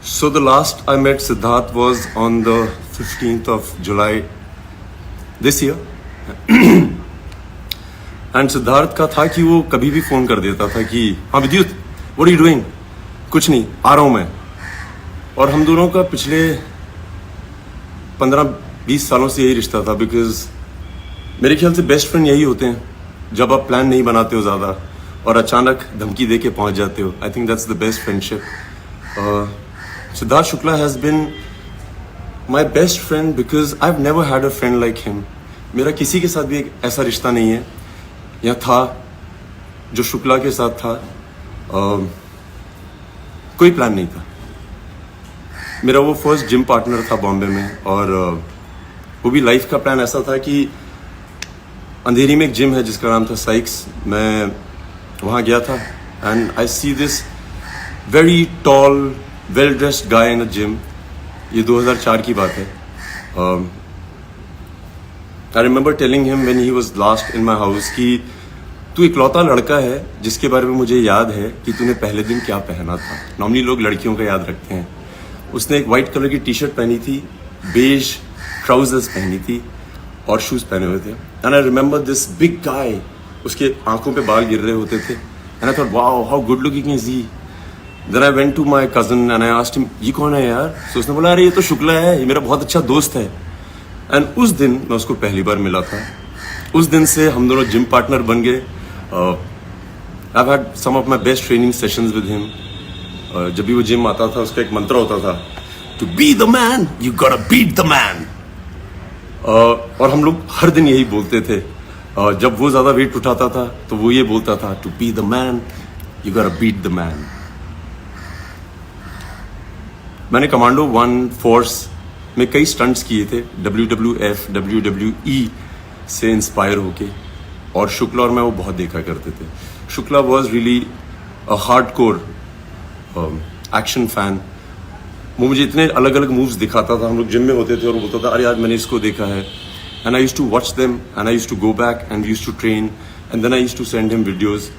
So the last I met Siddharth was on the 15th of July this year. And Siddharth का था कि वो कभी भी फोन कर देता था कि हाँ विद्युत, व्हाट आर यू डूइंग? कुछ नहीं, आ रहा हूं मैं. और हम दोनों का पिछले 15-20 सालों से यही रिश्ता था. बिकॉज मेरे ख्याल से बेस्ट फ्रेंड यही होते हैं जब आप प्लान नहीं बनाते हो ज़्यादा और अचानक धमकी दे के पहुंच जाते हो. I think that's the best friendship. Siddharth Shukla has been my best friend because I have never had a friend like him. मेरा किसी के साथ भी एक ऐसा रिश्ता नहीं है या था जो शुक्ला के साथ था. कोई प्लान नहीं था. मेरा वो फर्स्ट जिम पार्टनर था बॉम्बे में. और वो भी लाइफ का प्लान ऐसा था कि अंधेरी में एक जिम है जिसका नाम था साइक्स. मैं वहाँ गया था and I see this very tall well dressed guy in a gym. ये 2004 की बात है. I remember telling him when he was last in my house कि तू इकलौता लड़का है जिसके बारे में मुझे याद है कि तूने पहले दिन क्या पहना था. नॉर्मली लोग लड़कियों का याद रखते हैं. उसने एक वाइट कलर की टी शर्ट पहनी थी, बेज ट्राउजर्स पहनी थी और शूज पहने हुए थे. And I remember this big guy. उसके आंखों पे बाल गिर रहे होते थे. And I thought wow how good looking is he. Then I went to my cousin and I asked him ये कौन है यार. सो उसने बोला अरे ये तो शुक्ला है, ये मेरा बहुत अच्छा दोस्त है. एंड उस दिन मैं उसको पहली बार मिला था. उस दिन से हम दोनों जिम पार्टनर बन गए. I had some of my best training sessions with him. जब भी वो जिम आता था उसका एक मंत्र होता था, to be the man you gotta beat the man. और हम लोग हर दिन यही बोलते थे. जब वो ज्यादा वेट उठाता था तो वो ये बोलता था, to be the man you gotta beat the man. मैंने कमांडो 1 फोर्स में कई स्टंट्स किए थे, WWF WWE से इंस्पायर होके. और शुक्ला और मैं वो बहुत देखा करते थे. Shukla was really a hardcore action fan. वो मुझे इतने अलग अलग मूव्स दिखाता था. हम लोग जिम में होते थे और वो बोलता था अरे आज मैंने इसको देखा है. And I used to watch them and I used to go back and used to train and then I used to send him videos.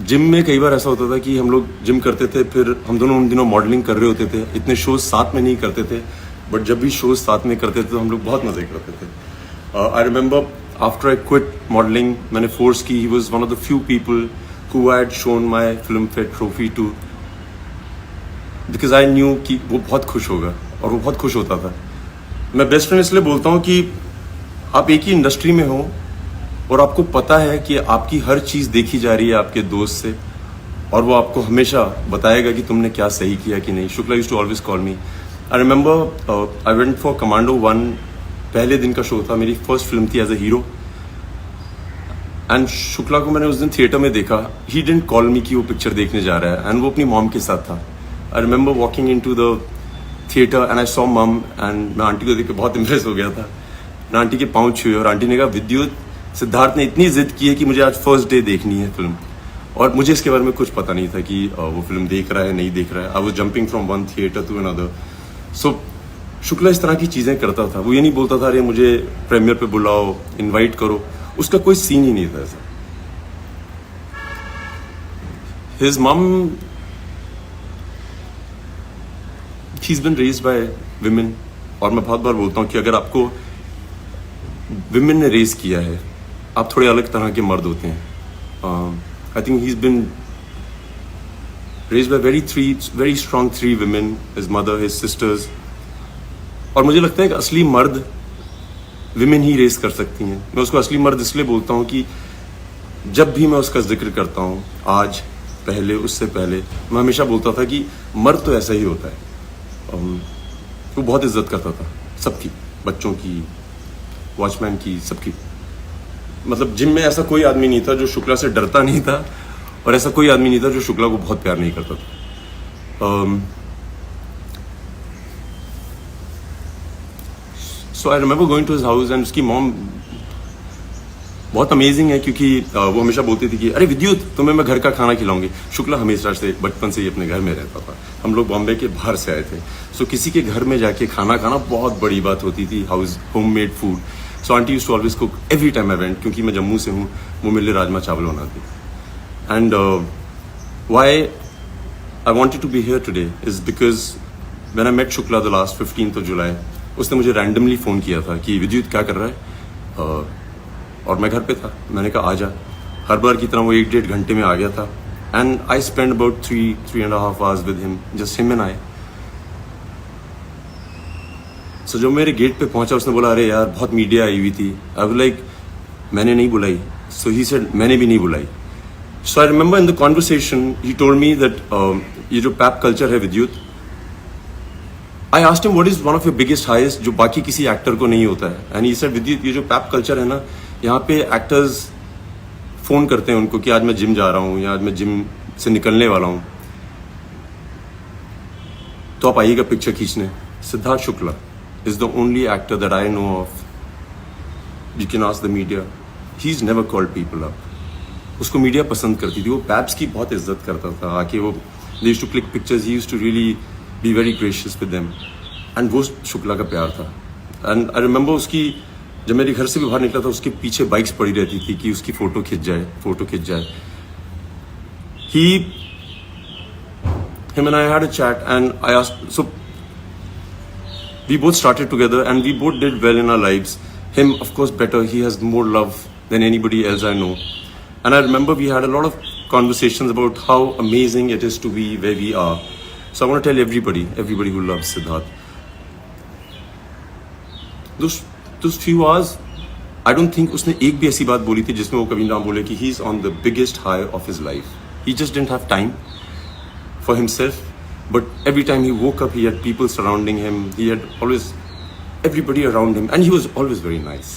Gym में कई बार ऐसा होता था कि हम लोग जिम करते थे, फिर हम दोनों उन दिनों मॉडलिंग कर रहे होते थे. इतने शोज साथ में नहीं करते थे, बट जब भी शोज साथ में करते थे तो हम लोग बहुत मजे करते थे. I remember after I quit modelling मैंने फोर्स की. He was one of the few people who had shown my Filmfare trophy too, because I knew कि वो बहुत खुश होगा और वो बहुत खुश होता था. मैं बेस्ट फ्रेंड इसलिए बोलता हूँ कि आप एक ही इंडस्ट्री में हो और आपको पता है कि आपकी हर चीज़ देखी जा रही है आपके दोस्त से और वो आपको हमेशा बताएगा कि तुमने क्या सही किया कि नहीं. Shukla used to always call me. I remember I went for Commando 1. पहले दिन का शो था, मेरी फर्स्ट फिल्म थी as a hero. And Shukla को मैंने उस दिन थिएटर में देखा. ही डिडंट कॉल मी कि वो पिक्चर देखने जा रहा है एंड वो अपनी मॉम के साथ था. I remember walking into the theatre and I saw mum and मैं आंटी को देख के बहुत इम्प्रेस हो गया था. मैं आंटी के पाँव छुए और आंटी ने कहा विद्युत, सिद्धार्थ ने इतनी जिद की है कि मुझे आज फर्स्ट डे देखनी है फिल्म. और मुझे इसके बारे में कुछ पता नहीं था कि वो फिल्म देख रहा है नहीं देख रहा है. I was jumping from one theatre to another. So Shukla इस तरह की चीज़ें करता था. वो ये नहीं बोलता था अरे मुझे प्रीमियर पे बुलाओ, इनवाइट करो. उसका कोई सीन ही नहीं था ऐसा. His mum, he is been raised by women. और मैं बहुत बार बोलता हूँ कि अगर आपको विमेन ने रेज किया है, आप थोड़े अलग तरह के मर्द होते हैं. I think he is been raised bye very strong 3 women, his mother, his sisters. और मुझे लगता है कि असली मर्द विमेन ही रेज कर सकती हैं. मैं उसको असली मर्द इसलिए बोलता हूँ कि जब भी मैं उसका जिक्र करता हूँ, आज, पहले, उससे पहले, मैं हमेशा बोलता था कि मर्द तो ऐसा ही होता है. वो बहुत इज्जत करता था सबकी, बच्चों की, वॉचमैन की, सबकी. मतलब जिम में ऐसा कोई आदमी नहीं था जो शुक्ला से डरता नहीं था और ऐसा कोई आदमी नहीं था जो शुक्ला को बहुत प्यार नहीं करता था. So I remember going to his house and उसकी मॉम बहुत अमेजिंग है क्योंकि वो हमेशा बोलती थी कि अरे विद्युत तुम्हें मैं घर का खाना खिलाऊंगी। शुक्ला हमेशा से बचपन से ही अपने घर में रहता था। हम लोग बॉम्बे के बाहर से आए थे, सो किसी के घर में जाके खाना खाना बहुत बड़ी बात होती थी। House homemade food. So aunty used to always cook every time I went, क्योंकि मैं जम्मू से हूँ, वो मेरे लिए राजमा चावल बनाती। And why I wanted to be here today is because when I met Shukla the last 15th of July, उसने मुझे रैंडमली फ़ोन किया था कि विद्युत क्या कर रहा है, और मैं घर पे था। मैंने कहा आ जा। हर बार की तरह वो 1-1.5 घंटे में आ गया था। And I spend about 3.5 hours with him, just him and I. So जब मेरे गेट पे पहुंचा, उसने बोला अरे यार बहुत मीडिया आई हुई थी। आई वाज लाइक मैंने नहीं बुलाई। सो ही सेड मैंने भी नहीं बुलाई। So I remember in the conversation he told me that ये जो पैप कल्चर है Vidyut, I asked him what is one of your biggest heist जो बाकी किसी एक्टर को नहीं होता है। एंड ही सेड विद्युत ये जो पैप कल्चर है ना, यहाँ पे एक्टर्स फोन करते हैं उनको कि आज मैं जिम जा रहा हूँ या आज मैं जिम से निकलने वाला हूँ, तो आप आइएगा पिक्चर खींचने। Siddharth Shukla is the only actor that I know of, you can ask the media, he is never called people up. उसको मीडिया पसंद करती थी, वो पैप्स की बहुत इज्जत करता था। आके वो they used to click pictures, he used to really be very gracious with them. And वो शुक्ला का प्यार था। एंड आई रिमेंबर उसकी, जब मेरे घर से भी बाहर निकला था, उसके पीछे बाइक्स पड़ी रहती थी कि उसकी फोटो खिंच जाए। Him and I had a chat and I asked, so we both started together and we both did well in our lives. Him, of course, better. He has more love than anybody else I know. And I remember we had a lot of conversations about how amazing it is to be where we are. So I want to tell everybody who loves Siddharth, those few hours, I don't think उसने एक भी ऐसी बात बोली थी जिसमें वो कभी ना बोले कि he is on the biggest high of his life. He just didn't have time for himself, but every time he woke up, he had people surrounding him. He had always everybody around him, and he was always very nice.